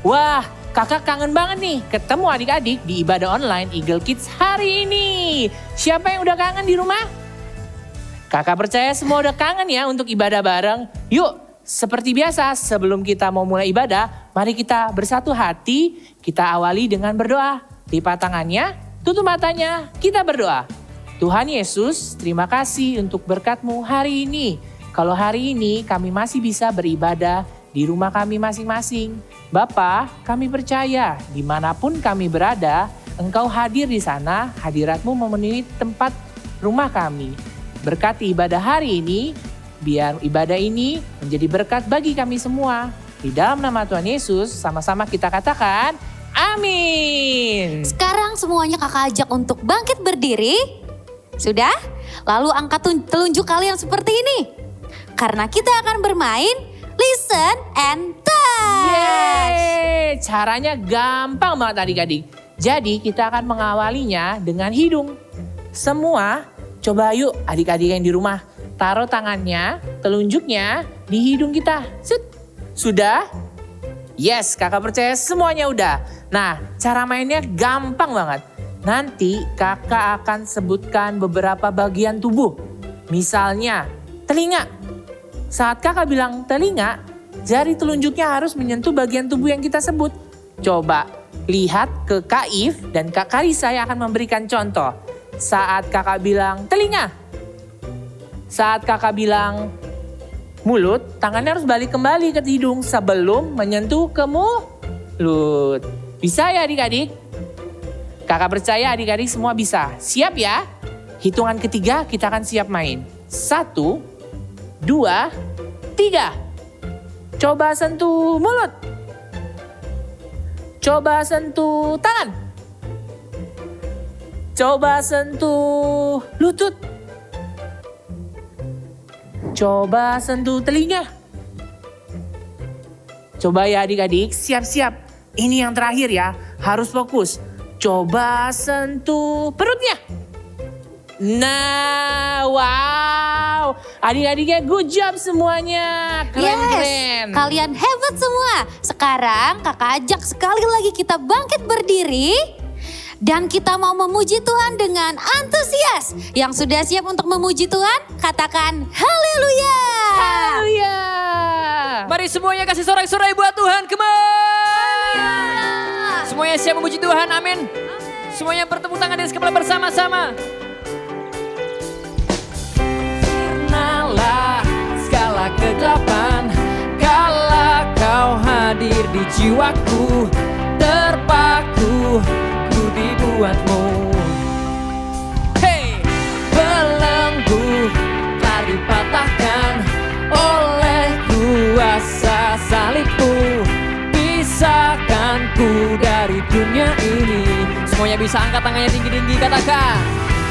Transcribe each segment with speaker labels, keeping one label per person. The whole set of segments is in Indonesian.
Speaker 1: Wah, kakak kangen banget nih ketemu adik-adik di ibadah online Eagle Kids hari ini. Siapa yang udah kangen di rumah? Kakak percaya semua udah kangen ya untuk ibadah bareng. Yuk, seperti biasa sebelum kita mau mulai ibadah, mari kita bersatu hati, kita awali dengan berdoa. Lipat tangannya, tutup matanya, kita berdoa. Tuhan Yesus, terima kasih untuk berkat-Mu hari ini. Kalau hari ini kami masih bisa beribadah di rumah kami masing-masing. Bapa, kami percaya dimanapun kami berada, Engkau hadir di sana, hadirat-Mu memenuhi tempat rumah kami. Berkati ibadah hari ini, biar ibadah ini menjadi berkat bagi kami semua. Di dalam nama Tuhan Yesus, sama-sama kita katakan, amin.
Speaker 2: Sekarang semuanya kakak ajak untuk bangkit berdiri. Sudah? Lalu angkat telunjuk kalian seperti ini. Karena kita akan bermain Listen and Touch.
Speaker 1: Yeay, caranya gampang banget adik-adik. Jadi kita akan mengawalinya dengan hidung. Semua coba yuk adik-adik yang di rumah. Taruh tangannya, telunjuknya di hidung kita. Sudah? Yes, kakak percaya semuanya udah. Nah, cara mainnya gampang banget. Nanti kakak akan sebutkan beberapa bagian tubuh. Misalnya, telinga. Saat kakak bilang telinga, jari telunjuknya harus menyentuh bagian tubuh yang kita sebut. Coba lihat ke Kak If dan Kak Karisa yang akan memberikan contoh. Saat kakak bilang telinga. Saat kakak bilang mulut, tangannya harus balik kembali ke hidung sebelum menyentuh ke mulut. Bisa ya adik-adik? Kakak percaya adik-adik semua bisa. Siap ya? Hitungan ketiga kita akan siap main. 1, 2, 3. Coba sentuh mulut. Coba sentuh tangan. Coba sentuh lutut. Coba sentuh telinga. Coba ya adik-adik, siap-siap. Ini yang terakhir ya, harus fokus. Coba sentuh perutnya. Nah, wow. Adik-adiknya good job semuanya. Keren-keren.
Speaker 2: Yes, kalian hebat semua. Sekarang kakak ajak sekali lagi kita bangkit berdiri. Dan kita mau memuji Tuhan dengan antusias. Yang sudah siap untuk memuji Tuhan, katakan haleluya.
Speaker 1: Haleluya.
Speaker 3: Mari semuanya kasih sorak-sorai buat Tuhan, come on. Semuanya siap memuji Tuhan, amin. Semuanya bertepuk tangan di kepala bersama-sama. Sirnalah segala kegelapan, kala kau hadir di jiwaku, terpaku ku dibuatmu. Hey, belenggu telah dipatahkan oleh kuasa salibmu, pisahkan ku dari dunia ini. Semuanya bisa angkat tangannya tinggi-tinggi, katakan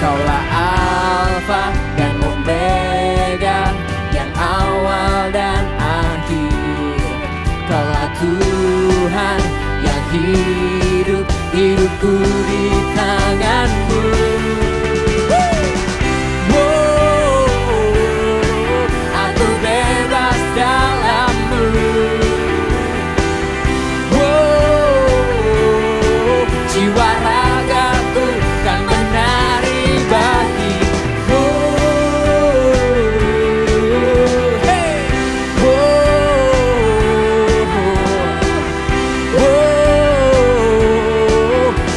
Speaker 3: Kaulah Alfa dan Omega, yang awal dan akhir. Kaulah Tuhan yang hidup, hidupku di tangan-Mu. Aku bebas dalam-Mu. Jiwa ragaku kan menari bagi-Mu.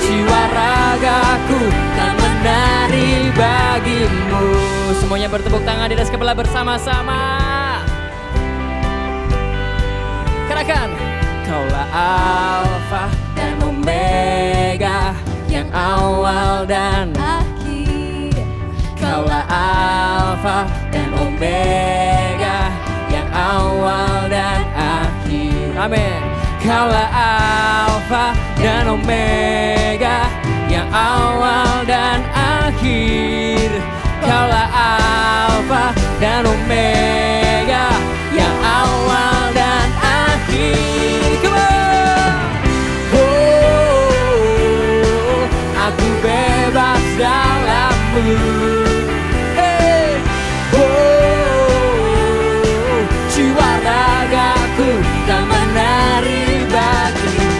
Speaker 3: Jiwa ragaku kan menari bagi-Mu. Semuanya bertepuk tangan di atas kepala bersama-sama. Katakan, Kaulah Alfa dan Omega, yang awal dan akhir. Kaulah Alfa dan Omega, yang awal dan akhir. Amin. Kaulah Alfa dan Omega, yang awal dan akhir. Kaulah Alfa dan Omega, yang awal dan akhir. Come on. Aku bebas dalam-Mu. Hey. Jiwa ragaku kan menari bagi-Mu.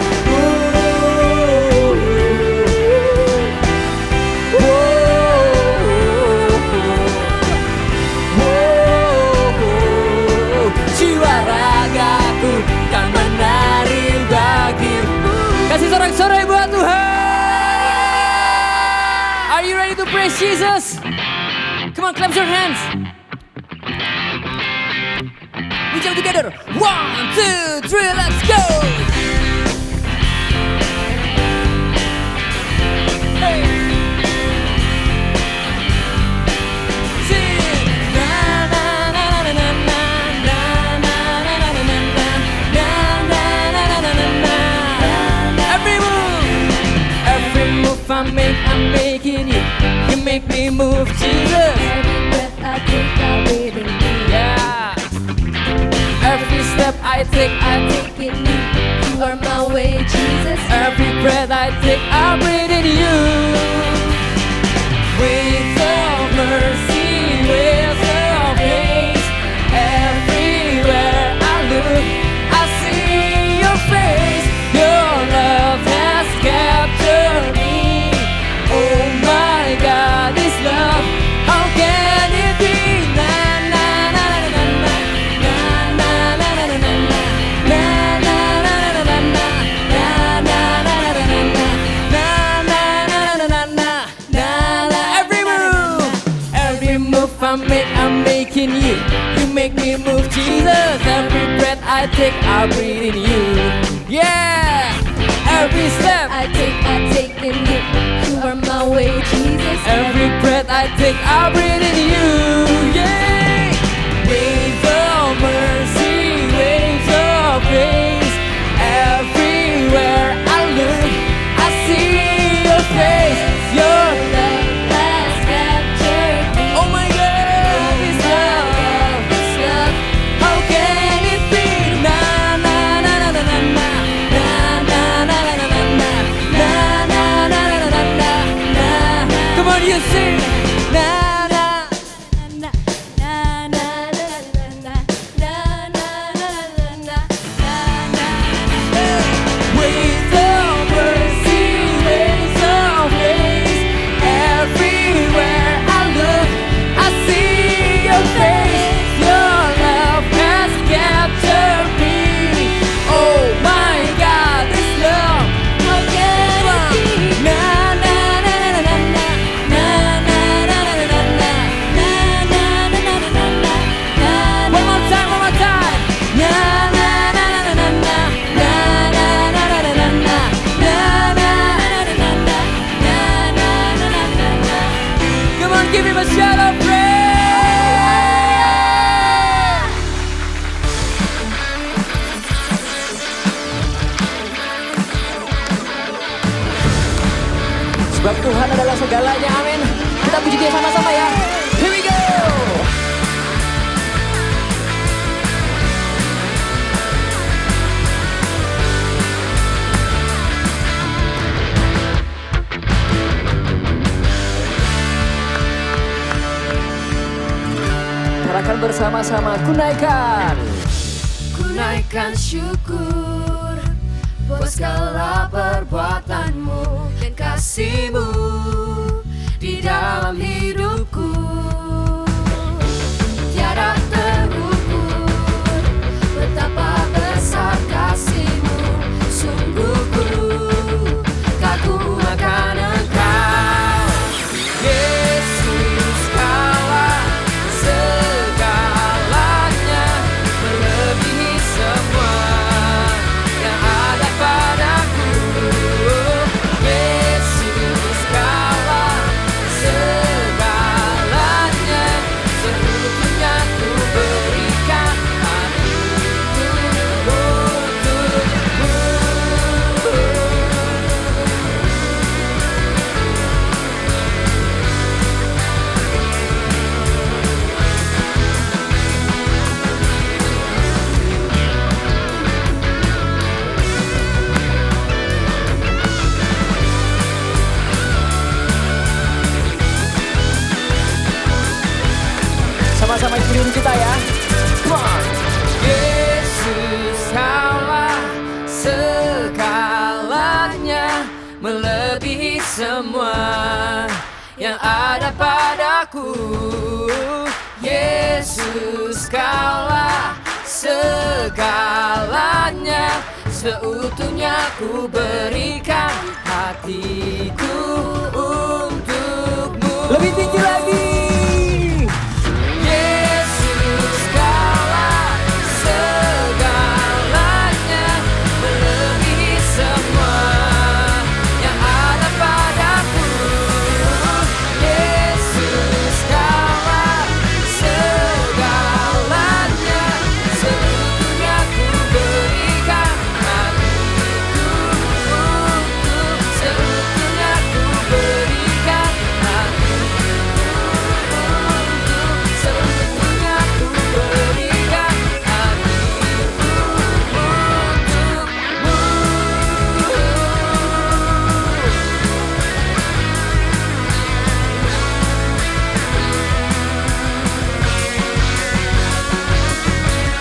Speaker 3: sorak-sorai buat Tuhan. Are you ready to praise Jesus? Come on, clap your hands. We jump together. 1, 2, 3, let's go. Hey. Sing. Na na na na na na na na na na na na na na na. Every move I make, I'm making you. You make me move, Jesus.
Speaker 4: Every breath I take, I breathe in you.
Speaker 3: Yeah. Every step I take
Speaker 4: In you, you are my way, Jesus.
Speaker 3: every breath I take, I breathe in you. Waves of mercy, waves of grace. Everywhere I look, I see your face. Your love has captured me. Oh my God, this love, how can it be? Na na na na na na na na na na na na. Every move I make, I'm making you. You make me move, Jesus. Every breath I take, I breathe in you. Yeah. Every step,
Speaker 4: I take in you. You are my way, Jesus.
Speaker 3: every breath I take, I breathe in you. Yeah. Waves of mercy, waves of grace. Everywhere I look, I see your face. Your
Speaker 4: Love has captured me.
Speaker 3: oh my God, this love.
Speaker 4: This love,
Speaker 3: How can it be? Na na na na na na na na na na na na na na na na na na na. Come on, you sing. Na na.
Speaker 4: na na na na na na na na.
Speaker 3: Waves of mercy, waves of grace. Everywhere I look, I see your face. Your love has captured me. Oh my God, this love.
Speaker 4: How can it be?
Speaker 3: Na na na na na na na na na na na na. One more time, one more time. Na na na na na na na na na na na na na na na. Come on, give him a shout of praise. Sebab Tuhan adalah segalanya, amin. Kita puji dia sama-sama ya. Here we go. Akan bersama-sama kunaikan.
Speaker 4: Naikkan syukur buat segala perbuatanmu dan kasihmu di dalam hidupku. Tiada terukur betapa besar kasihmu. Sungguh ku kagum akan Engkau,
Speaker 3: Yesus kaulah segalanya, melebihi semua yang ada padaku. Yesus kaulah segalanya, seluruhnya ku berikan untukmu. Sama-sama ikutin kita ya. Come on. Yesus kaulah segalanya, melebihi semua yang ada padaku. Yesus kaulah segalanya, seutuhnya ku berikan hatiku untukmu. Lebih tinggi lagi. Yesus kaulah segalanya, melebihi semua yang ada padaku. Yesus kaulah segalanya, seutuhnya ku berikan hatiku untuk, seutuhnya ku berikan hatiku untuk, seutuhnya ku berikan hatiku untukmu.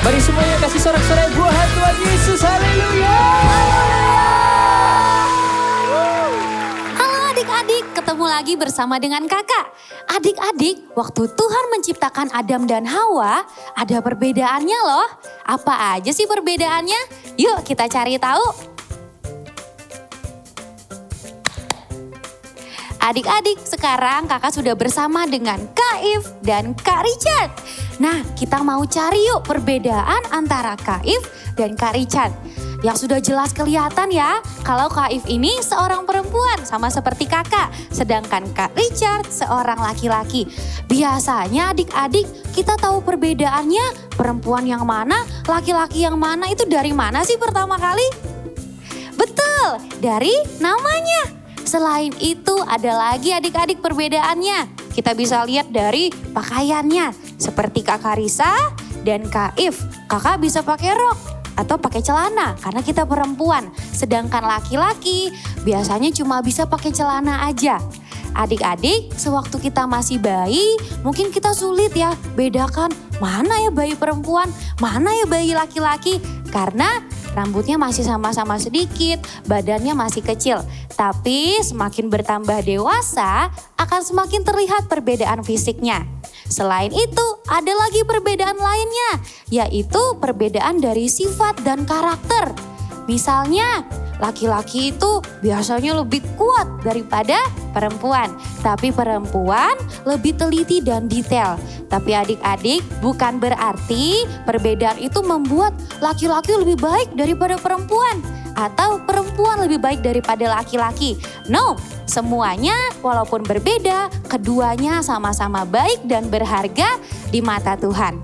Speaker 3: Mari semuanya kasih sorak-sorai buat Tuhan Yesus. Haleluya.
Speaker 2: Halo adik-adik, ketemu lagi bersama dengan kakak. Adik-adik, waktu Tuhan menciptakan Adam dan Hawa, ada perbedaannya loh. Apa aja sih perbedaannya? Yuk kita cari tahu. Adik-adik, sekarang kakak sudah bersama dengan Kak If dan Kak Richard. Nah, kita mau cari yuk perbedaan antara Kak If dan Kak Richard. Yang sudah jelas kelihatan ya, kalau Kak If ini seorang perempuan sama seperti kakak. Sedangkan Kak Richard seorang laki-laki. Biasanya adik-adik kita tahu perbedaannya perempuan yang mana, laki-laki yang mana itu dari mana sih pertama kali? Betul, dari namanya. Selain itu ada lagi adik-adik perbedaannya. Kita bisa lihat dari pakaiannya. Seperti Kak Karisa dan Kak If. Kakak bisa pakai rok atau pakai celana karena kita perempuan. Sedangkan laki-laki biasanya cuma bisa pakai celana aja. Adik-adik, sewaktu kita masih bayi, mungkin kita sulit ya bedakan mana ya bayi perempuan, mana ya bayi laki-laki. Karena rambutnya masih sama-sama sedikit, badannya masih kecil. Tapi semakin bertambah dewasa, akan semakin terlihat perbedaan fisiknya. Selain itu, ada lagi perbedaan lainnya, yaitu perbedaan dari sifat dan karakter. Misalnya, laki-laki itu biasanya lebih kuat daripada perempuan. Tapi perempuan lebih teliti dan detail. Tapi adik-adik, bukan berarti perbedaan itu membuat laki-laki lebih baik daripada perempuan. Atau perempuan lebih baik daripada laki-laki. No, semuanya walaupun berbeda, keduanya sama-sama baik dan berharga di mata Tuhan.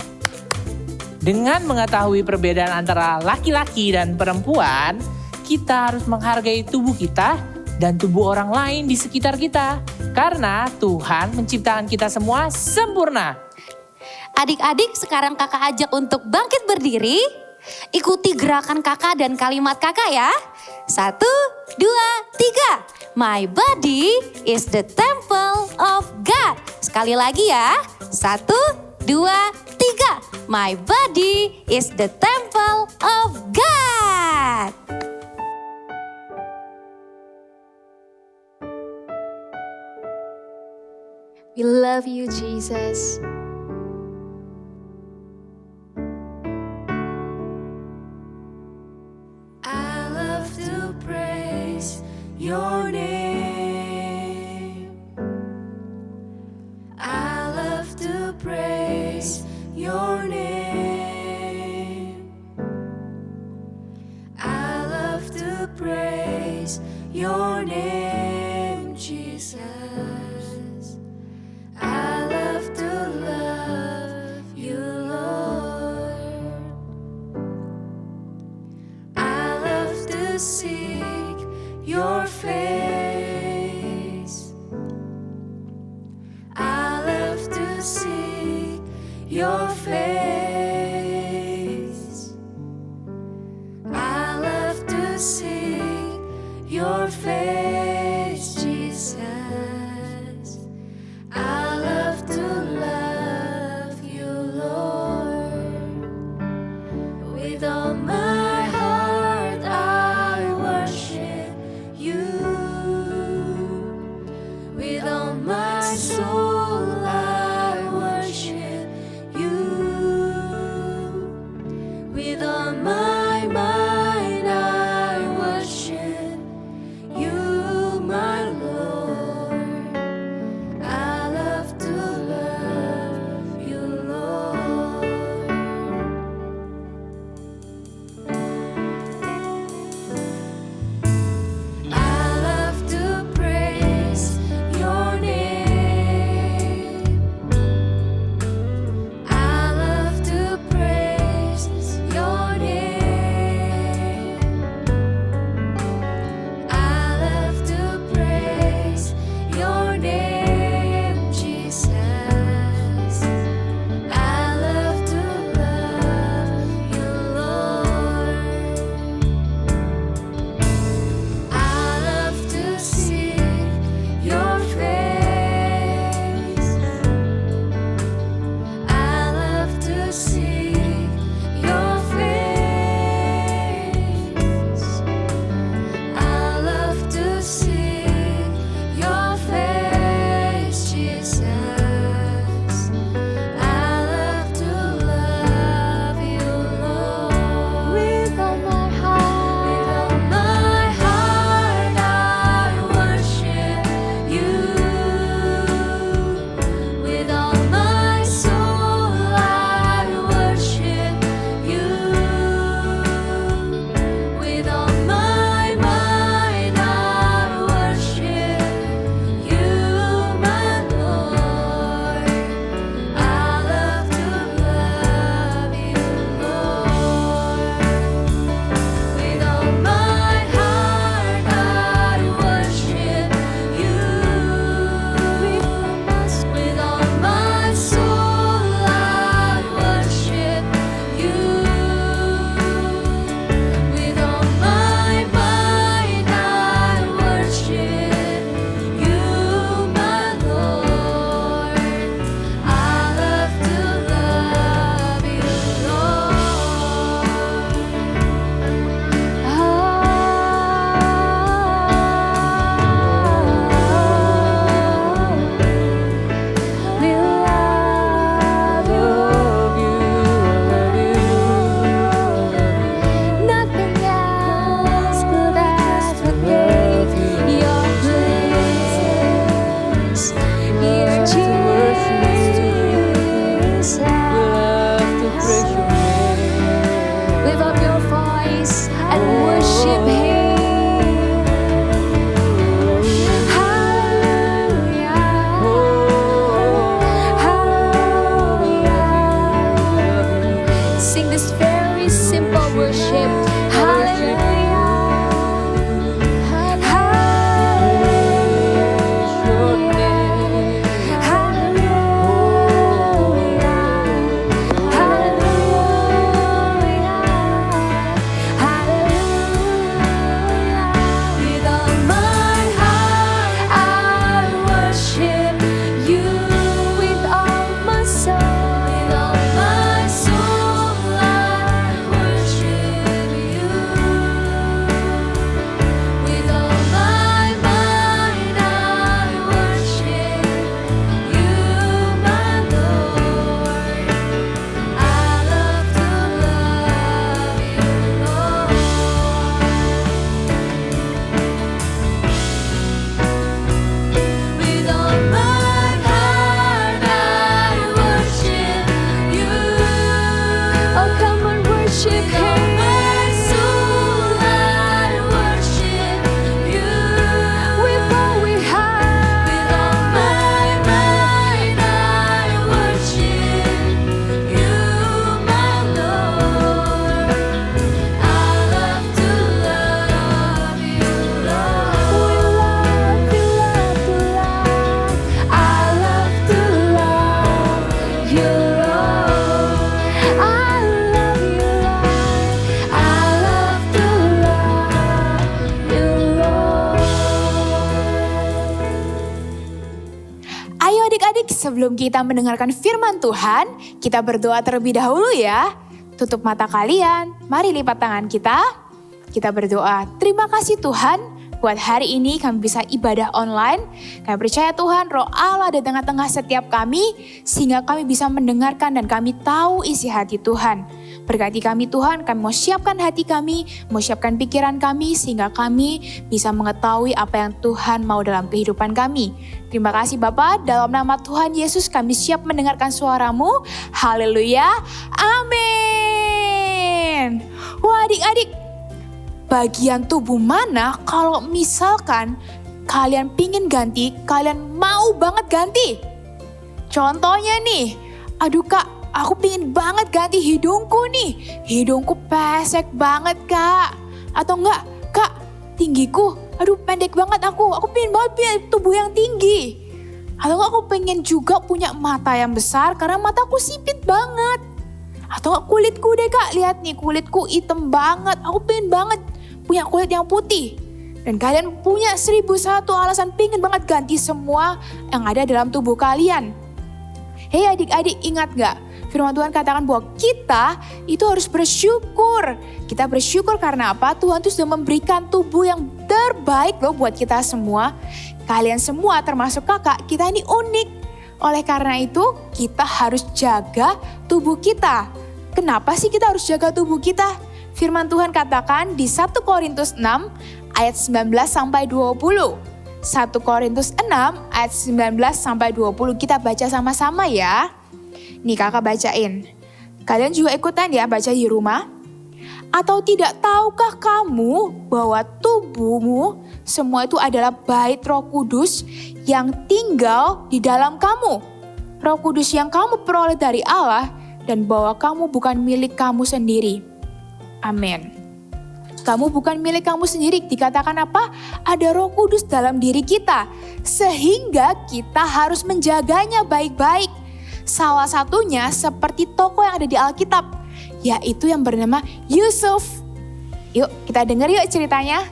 Speaker 1: Dengan mengetahui perbedaan antara laki-laki dan perempuan, kita harus menghargai tubuh kita dan tubuh orang lain di sekitar kita. Karena Tuhan menciptakan kita semua sempurna.
Speaker 2: Adik-adik, sekarang kakak ajak untuk bangkit berdiri. Ikuti gerakan kakak dan kalimat kakak ya. 1, 2, 3. My body is the temple of God. Sekali lagi ya. 1, 2, 3. My body is the temple of God.
Speaker 4: We love you, Jesus.
Speaker 3: I love to praise your name. I love to praise your name. I love to praise your name, Jesus. I love to love you, Lord. I love to seek your face. I love to seek your face. I love to seek your face, Jesus. I love to love you, Lord. With all my heart I worship you. With all my soul I worship you. With all my mind I
Speaker 5: sebelum kita mendengarkan firman Tuhan, kita berdoa terlebih dahulu ya. Tutup mata kalian, mari lipat tangan kita. Kita berdoa, terima kasih Tuhan buat hari ini kami bisa ibadah online. Kami percaya Tuhan, Roh Allah ada di tengah-tengah setiap kami, sehingga kami bisa mendengarkan dan kami tahu isi hati Tuhan. Berkati kami Tuhan, kami mau siapkan hati kami, mau siapkan pikiran kami, sehingga kami bisa mengetahui apa yang Tuhan mau dalam kehidupan kami. Terima kasih Bapa, dalam nama Tuhan Yesus kami siap mendengarkan suara-Mu. Haleluya, amin. Wah adik-adik, bagian tubuh mana kalau misalkan kalian pingin ganti, kalian mau banget ganti? Contohnya nih, aduh Kak, aku pingin banget ganti hidungku nih. Hidungku pesek banget Kak. Atau enggak, Kak, tinggiku, aduh pendek banget aku. Aku pingin banget punya tubuh yang tinggi. Atau enggak, aku pengen juga punya mata yang besar karena mataku sipit banget. Atau enggak, kulitku deh Kak, lihat nih kulitku hitam banget. Aku pengen banget punya kulit yang putih. Dan kalian punya 1001 alasan pengen banget ganti semua yang ada dalam tubuh kalian. Hei adik-adik, ingat gak? Firman Tuhan katakan bahwa kita itu harus bersyukur. Kita bersyukur karena apa? Tuhan itu sudah memberikan tubuh yang terbaik loh buat kita semua. Kalian semua termasuk kakak, kita ini unik. Oleh karena itu kita harus jaga tubuh kita. Kenapa sih kita harus jaga tubuh kita? Firman Tuhan katakan di 1 Korintus 6 ayat 19 sampai 20. 1 Korintus 6 ayat 19 sampai 20 kita baca sama-sama ya. Nih kakak bacain. Kalian juga ikutan ya baca di rumah. Atau tidak tahukah kamu bahwa tubuhmu semua itu adalah bait Roh Kudus yang tinggal di dalam kamu. Roh Kudus yang kamu peroleh dari Allah dan bahwa kamu bukan milik kamu sendiri. Amin. Kamu bukan milik kamu sendiri. Dikatakan apa? Ada Roh Kudus dalam diri kita. Sehingga kita harus menjaganya baik-baik. Salah satunya seperti tokoh yang ada di Alkitab, yaitu yang bernama Yusuf. Yuk kita dengar yuk ceritanya.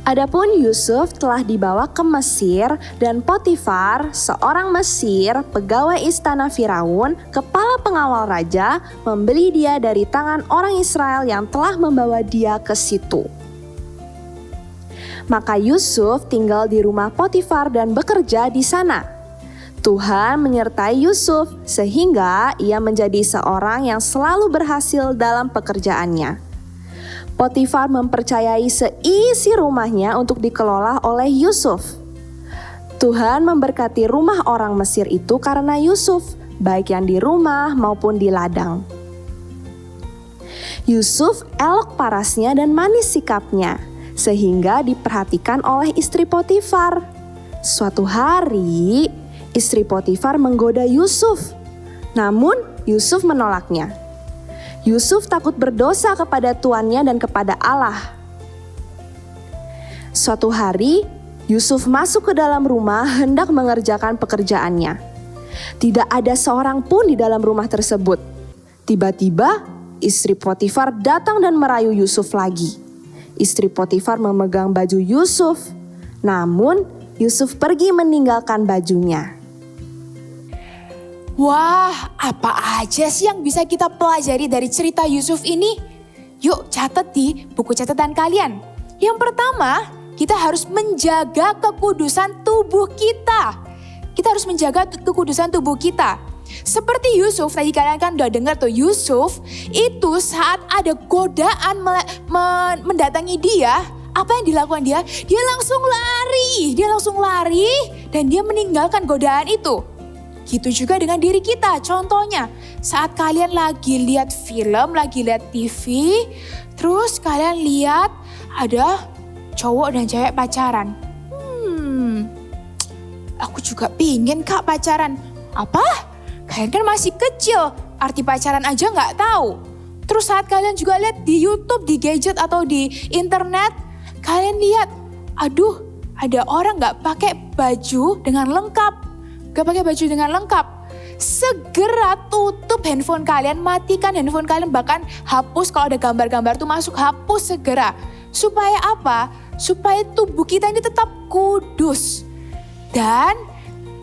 Speaker 6: Adapun Yusuf telah dibawa ke Mesir dan Potifar, seorang Mesir, pegawai istana Firaun, kepala pengawal raja, membeli dia dari tangan orang Israel yang telah membawa dia ke situ. Maka Yusuf tinggal di rumah Potifar dan bekerja di sana. Tuhan menyertai Yusuf sehingga ia menjadi seorang yang selalu berhasil dalam pekerjaannya. Potifar mempercayai seisi rumahnya untuk dikelola oleh Yusuf. Tuhan memberkati rumah orang Mesir itu karena Yusuf, baik yang di rumah maupun di ladang. Yusuf elok parasnya dan manis sikapnya, sehingga diperhatikan oleh istri Potifar. Suatu hari, istri Potifar menggoda Yusuf, namun Yusuf menolaknya. Yusuf takut berdosa kepada tuannya dan kepada Allah. Suatu hari, Yusuf masuk ke dalam rumah hendak mengerjakan pekerjaannya. Tidak ada seorang pun di dalam rumah tersebut. Tiba-tiba, istri Potifar datang dan merayu Yusuf lagi. Istri Potifar memegang baju Yusuf, namun Yusuf pergi meninggalkan bajunya.
Speaker 5: Wah, apa aja sih yang bisa kita pelajari dari cerita Yusuf ini? Yuk catat di buku catatan kalian. Yang pertama, kita harus menjaga kekudusan tubuh kita. Kita harus menjaga kekudusan tubuh kita. Seperti Yusuf, tadi kalian kan udah dengar tuh, Yusuf itu saat ada godaan mendatangi dia, apa yang dilakukan dia? Dia langsung lari dan dia meninggalkan godaan itu. Gitu juga dengan diri kita. Contohnya, saat kalian lagi lihat film, lagi lihat TV, terus kalian lihat ada cowok dan cewek pacaran. Aku juga pingin Kak pacaran. Apa? Kalian kan masih kecil, arti pacaran aja nggak tahu. Terus saat kalian juga lihat di YouTube, di gadget atau di internet, kalian lihat, aduh, ada orang nggak pakai baju dengan lengkap. Gak pakai baju dengan lengkap. Segera tutup handphone kalian, matikan handphone kalian, bahkan hapus kalau ada gambar-gambar tuh masuk, hapus segera. Supaya apa? Supaya tubuh kita ini tetap kudus. Dan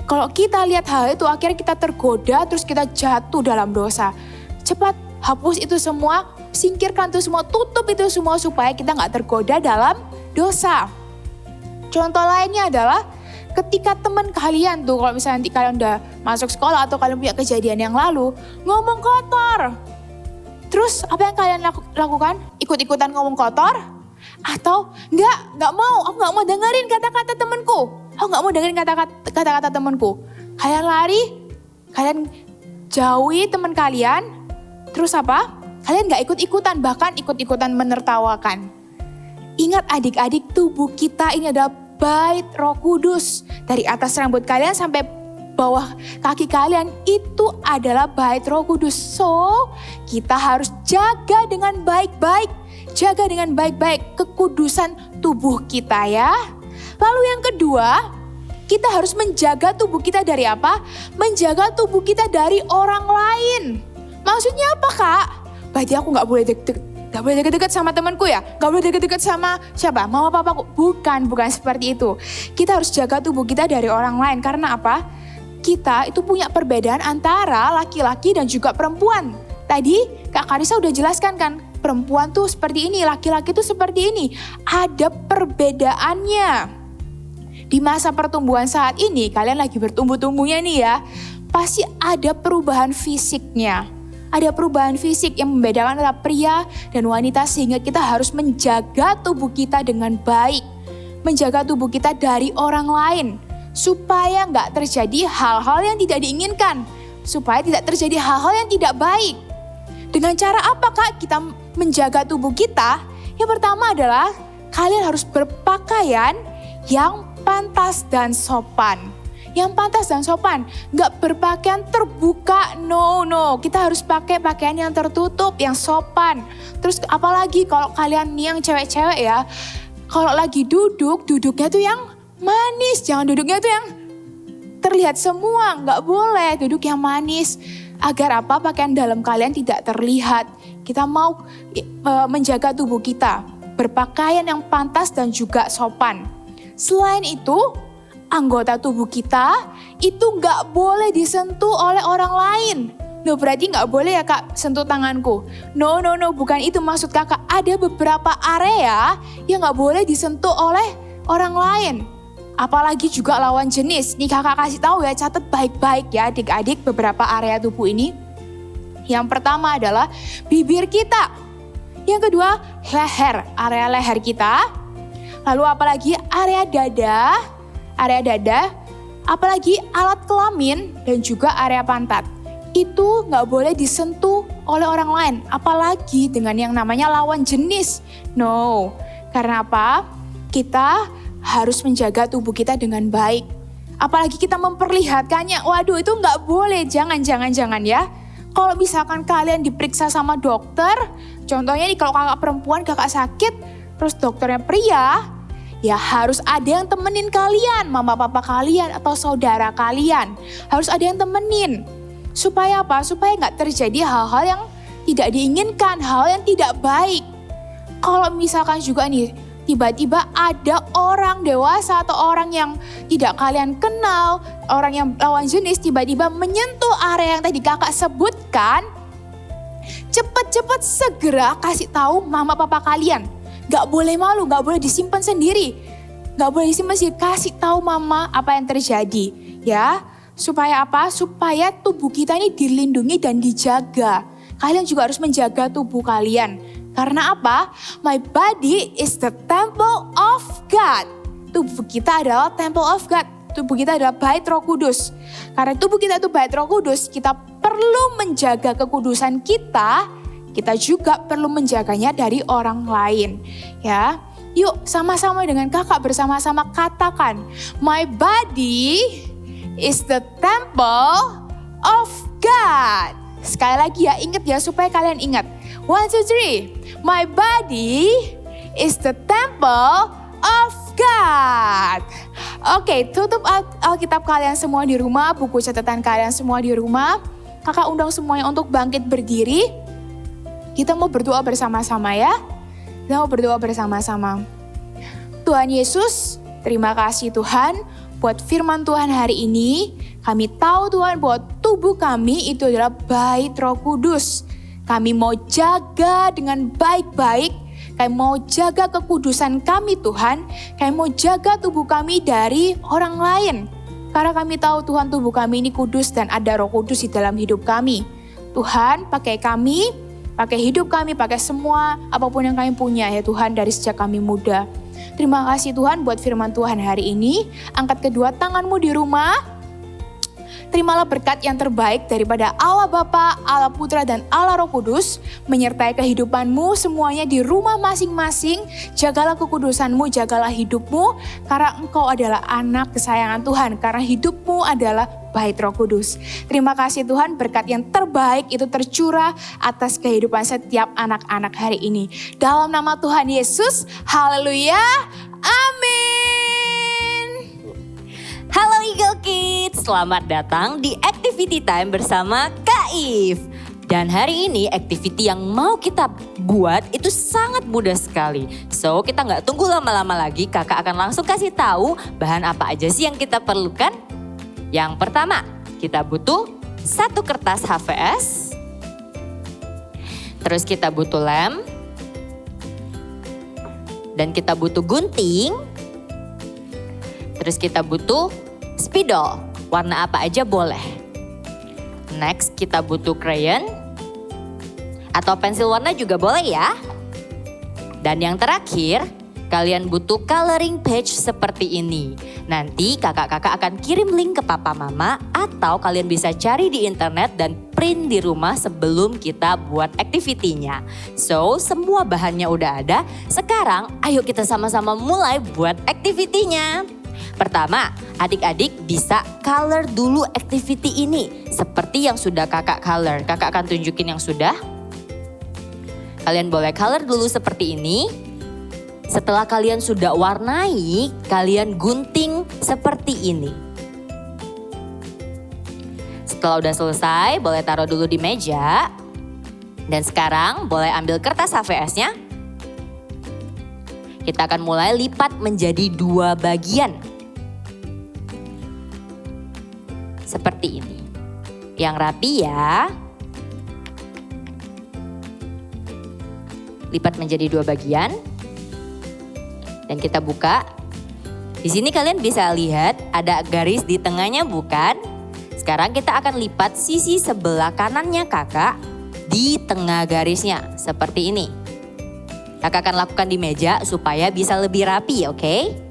Speaker 5: Kalau kita lihat hal itu akhirnya kita tergoda terus kita jatuh dalam dosa. Cepat hapus itu semua, singkirkan itu semua, tutup itu semua supaya kita gak tergoda dalam dosa. Contoh lainnya adalah ketika teman kalian tuh, kalau misalnya nanti kalian udah masuk sekolah atau kalian punya kejadian yang lalu, ngomong kotor. Terus apa yang kalian lakukan? Ikut-ikutan ngomong kotor? Atau nggak mau, aku nggak mau dengerin kata-kata temanku. Aku nggak mau dengerin kata-kata temanku. Kalian lari, kalian jauhi teman kalian. Terus apa? Kalian nggak ikut-ikutan, bahkan ikut-ikutan menertawakan. Ingat adik-adik, tubuh kita ini adalah bait Roh Kudus. Dari atas rambut kalian sampai bawah kaki kalian itu adalah bait Roh Kudus. So, kita harus jaga dengan baik-baik. Jaga dengan baik-baik kekudusan tubuh kita ya. Lalu yang kedua, kita harus menjaga tubuh kita dari apa? Menjaga tubuh kita dari orang lain. Maksudnya apa, Kak? Berarti aku gak boleh deket-deket sama temanku ya? Gak boleh deket-deket sama siapa? Mama papaku? Bukan seperti itu. Kita harus jaga tubuh kita dari orang lain. Karena apa? Kita itu punya perbedaan antara laki-laki dan juga perempuan. Tadi Kak Karisa udah jelaskan kan? Perempuan tuh seperti ini, laki-laki tuh seperti ini. Ada perbedaannya. Di masa pertumbuhan saat ini, kalian lagi bertumbuh-tumbuhnya nih ya. Pasti ada perubahan fisiknya. Ada perubahan fisik yang membedakan antara pria dan wanita sehingga kita harus menjaga tubuh kita dengan baik. Menjaga tubuh kita dari orang lain. Supaya nggak terjadi hal-hal yang tidak diinginkan. Supaya tidak terjadi hal-hal yang tidak baik. Dengan cara apa Kak kita menjaga tubuh kita? Yang pertama adalah kalian harus berpakaian yang pantas dan sopan. Yang pantas dan sopan, nggak berpakaian terbuka, no. Kita harus pakai pakaian yang tertutup, yang sopan. Terus apalagi kalau kalian nih yang cewek-cewek ya, kalau lagi duduknya tuh yang manis, jangan duduknya tuh yang terlihat semua, nggak boleh duduk yang manis. Agar apa? Pakaian dalam kalian tidak terlihat. Kita mau menjaga tubuh kita, berpakaian yang pantas dan juga sopan. Selain itu, anggota tubuh kita itu nggak boleh disentuh oleh orang lain. Loh berarti nggak boleh ya Kak sentuh tanganku? No, bukan itu maksud Kakak. Ada beberapa area yang nggak boleh disentuh oleh orang lain. Apalagi juga lawan jenis. Nih Kakak kasih tahu ya, catat baik-baik ya adik-adik beberapa area tubuh ini. Yang pertama adalah bibir kita. Yang kedua leher, area leher kita. Lalu apalagi area dada, apalagi alat kelamin dan juga area pantat. Itu nggak boleh disentuh oleh orang lain, apalagi dengan yang namanya lawan jenis. No, karena apa? Kita harus menjaga tubuh kita dengan baik. Apalagi kita memperlihatkannya, waduh itu nggak boleh, jangan ya. Kalau misalkan kalian diperiksa sama dokter, contohnya nih kalau kakak perempuan, kakak sakit, terus dokternya pria, ya harus ada yang temenin kalian, mama papa kalian atau saudara kalian. Harus ada yang temenin. Supaya apa? Supaya nggak terjadi hal-hal yang tidak diinginkan, hal yang tidak baik. Kalau misalkan juga nih, tiba-tiba ada orang dewasa atau orang yang tidak kalian kenal, orang yang lawan jenis tiba-tiba menyentuh area yang tadi kakak sebutkan, cepet-cepet segera kasih tahu mama papa kalian. Gak boleh malu, gak boleh disimpan sendiri. Gak boleh disimpan sendiri, kasih tahu mama apa yang terjadi. Ya, supaya apa? Supaya tubuh kita ini dilindungi dan dijaga. Kalian juga harus menjaga tubuh kalian. Karena apa? My body is the temple of God. Tubuh kita adalah temple of God. Tubuh kita adalah bait Roh Kudus. Karena tubuh kita itu bait Roh Kudus, kita perlu menjaga kekudusan kita. Kita juga perlu menjaganya dari orang lain. Ya, yuk sama-sama dengan kakak bersama-sama katakan, my body is the temple of God. Sekali lagi ya, ingat ya supaya kalian ingat. 1, 2, 3. My body is the temple of God. Oke, tutup Alkitab kalian semua di rumah, buku catatan kalian semua di rumah. Kakak undang semuanya untuk bangkit berdiri. Kita mau berdoa bersama-sama ya. Kita mau berdoa bersama-sama. Tuhan Yesus, terima kasih Tuhan buat firman Tuhan hari ini. Kami tahu Tuhan bahwa tubuh kami itu adalah bait Roh Kudus. Kami mau jaga dengan baik-baik. Kami mau jaga kekudusan kami Tuhan. Kami mau jaga tubuh kami dari orang lain. Karena kami tahu Tuhan tubuh kami ini kudus dan ada Roh Kudus di dalam hidup kami. Tuhan pakai kami, pakai hidup kami, pakai semua apapun yang kami punya ya Tuhan dari sejak kami muda. Terima kasih Tuhan buat firman Tuhan hari ini. Angkat kedua tanganmu di rumah. Terimalah berkat yang terbaik daripada Allah Bapa, Allah Putra, dan Allah Roh Kudus menyertai kehidupanmu semuanya di rumah masing-masing. Jagalah kekudusanmu, jagalah hidupmu, karena engkau adalah anak kesayangan Tuhan, karena hidupmu adalah bait Roh Kudus. Terima kasih Tuhan, berkat yang terbaik itu tercurah atas kehidupan setiap anak-anak hari ini. Dalam nama Tuhan Yesus, haleluya, amin.
Speaker 7: Halo Eagle Kids, selamat datang di Activity Time bersama Kak If. Dan hari ini activity yang mau kita buat itu sangat mudah sekali. So kita nggak tunggu lama-lama lagi, kakak akan langsung kasih tahu bahan apa aja sih yang kita perlukan. Yang pertama, kita butuh 1 kertas HVS. Terus kita butuh lem. Dan kita butuh gunting. Terus kita butuh spidol, warna apa aja boleh. Next kita butuh crayon, atau pensil warna juga boleh ya. Dan yang terakhir, kalian butuh coloring page seperti ini. Nanti kakak-kakak akan kirim link ke papa mama, atau kalian bisa cari di internet dan print di rumah sebelum kita buat activity-nya. So, semua bahannya udah ada. Sekarang ayo kita sama-sama mulai buat activity-nya. Pertama, adik-adik bisa color dulu activity ini. Seperti yang sudah kakak color. Kakak akan tunjukin yang sudah. Kalian boleh color dulu seperti ini. Setelah kalian sudah warnai, kalian gunting seperti ini. Setelah udah selesai, boleh taruh dulu di meja. Dan sekarang boleh ambil kertas HVS-nya. Kita akan mulai lipat menjadi 2 bagian. Seperti ini. Yang rapi ya. Lipat menjadi 2 bagian. Dan kita buka. Di sini kalian bisa lihat ada garis di tengahnya bukan? Sekarang kita akan lipat sisi sebelah kanannya kakak di tengah garisnya. Seperti ini. Kakak akan lakukan di meja supaya bisa lebih rapi, oke?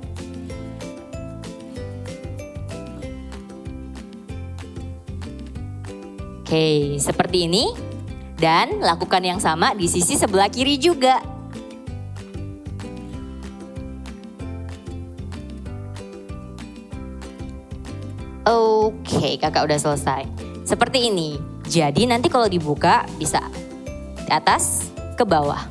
Speaker 7: Oke, seperti ini. Dan lakukan yang sama di sisi sebelah kiri juga. Oke, kakak udah selesai. Seperti ini. Jadi nanti kalau dibuka bisa di atas ke bawah.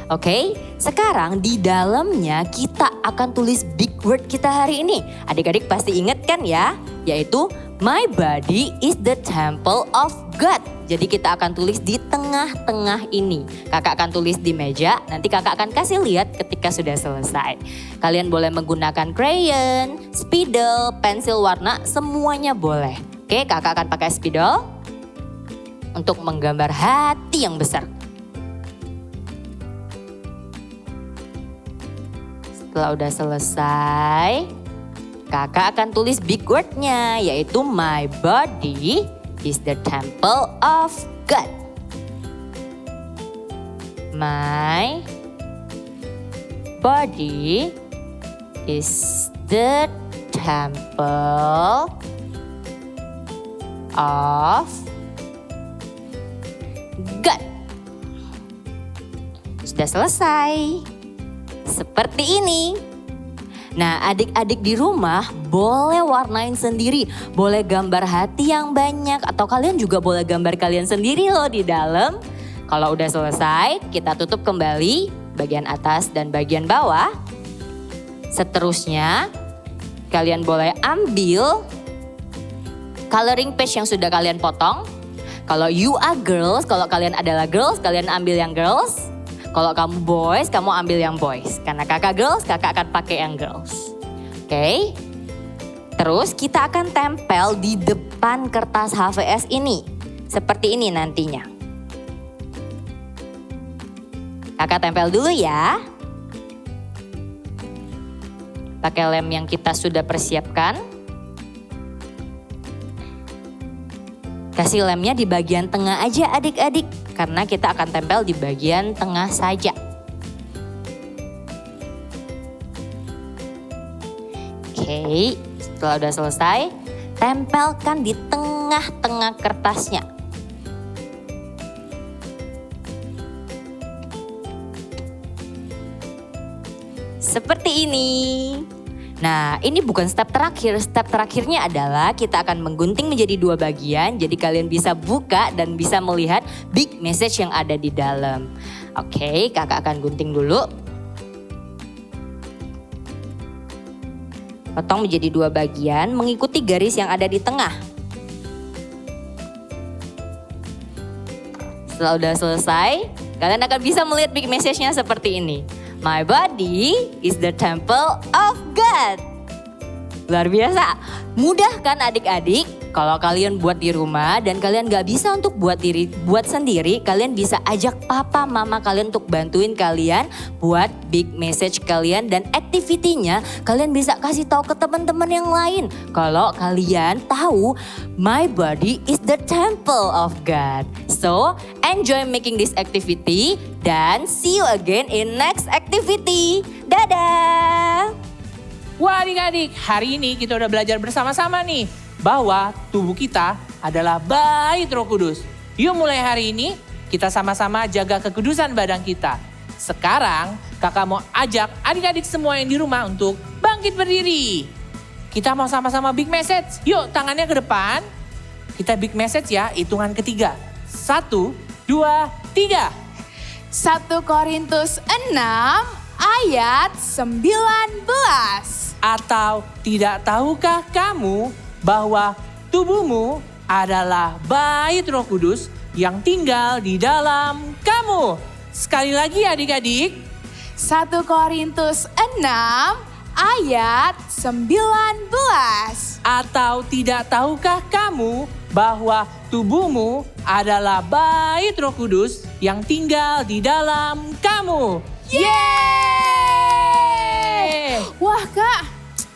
Speaker 7: Oke, sekarang di dalamnya kita akan tulis big word kita hari ini. Adik-adik pasti ingat kan ya? Yaitu my body is the temple of God. Jadi kita akan tulis di tengah-tengah ini. Kakak akan tulis di meja, nanti kakak akan kasih lihat ketika sudah selesai. Kalian boleh menggunakan crayon, spidol, pensil warna, semuanya boleh. Oke, kakak akan pakai spidol untuk menggambar hati yang besar. Setelah udah selesai, kakak akan tulis big word-nya, yaitu my body is the temple of God. My body is the temple of God. Sudah selesai. Seperti ini. Nah, adik-adik di rumah boleh warnain sendiri, boleh gambar hati yang banyak, atau kalian juga boleh gambar kalian sendiri loh di dalam. Kalau udah selesai, kita tutup kembali bagian atas dan bagian bawah. Seterusnya, kalian boleh ambil coloring page yang sudah kalian potong. Kalau you are girls, kalau kalian adalah girls, kalian ambil yang girls. Kalau kamu boys, kamu ambil yang boys. Karena kakak girls, kakak akan pakai yang girls. Oke. Terus kita akan tempel di depan kertas HVS ini. Seperti ini nantinya. Kakak tempel dulu ya. Pakai lem yang kita sudah persiapkan. Kasih lemnya di bagian tengah aja adik-adik. Karena kita akan tempel di bagian tengah saja. Oke, setelah udah selesai, tempelkan di tengah-tengah kertasnya. Seperti ini. Nah, ini bukan step terakhir. Step terakhirnya adalah kita akan menggunting menjadi 2 bagian. Jadi kalian bisa buka dan bisa melihat big message yang ada di dalam. Oke, kakak akan gunting dulu. Potong menjadi 2 bagian mengikuti garis yang ada di tengah. Setelah udah selesai, kalian akan bisa melihat big message-nya seperti ini. My body is the temple of God. Luar biasa. Mudah kan adik-adik? Kalau kalian buat di rumah dan kalian gak bisa untuk buat sendiri, kalian bisa ajak papa mama kalian untuk bantuin kalian buat big message kalian, dan activity-nya kalian bisa kasih tahu ke teman-teman yang lain. Kalau kalian tahu my body is the temple of God. So, enjoy making this activity dan see you again in next activity. Dadah!
Speaker 1: Wah adik-adik, hari ini kita udah belajar bersama-sama nih bahwa tubuh kita adalah bait Roh Kudus. Yuk mulai hari ini kita sama-sama jaga kekudusan badan kita. Sekarang kakak mau ajak adik-adik semua yang di rumah untuk bangkit berdiri. Kita mau sama-sama big message. Yuk tangannya ke depan. Kita big message ya, hitungan ketiga. 1, 2, 3.
Speaker 5: 1 Korintus 6 ayat 19.
Speaker 1: Atau tidak tahukah kamu bahwa tubuhmu adalah bait Roh Kudus yang tinggal di dalam kamu? Sekali lagi adik-adik.
Speaker 5: 1 Korintus 6 ayat 19.
Speaker 1: Atau tidak tahukah kamu bahwa tubuhmu adalah bait Roh Kudus yang tinggal di dalam kamu? Yeay!
Speaker 5: Wah Kak,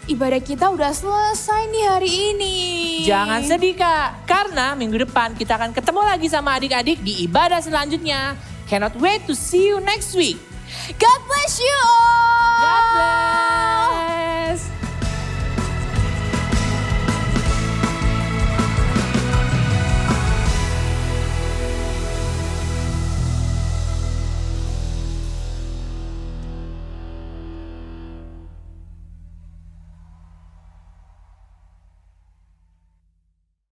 Speaker 5: ibadah kita udah selesai nih hari ini.
Speaker 1: Jangan sedih Kak, karena minggu depan kita akan ketemu lagi sama adik-adik di ibadah selanjutnya. Cannot wait to see you next week.
Speaker 5: God bless you all.
Speaker 1: God bless.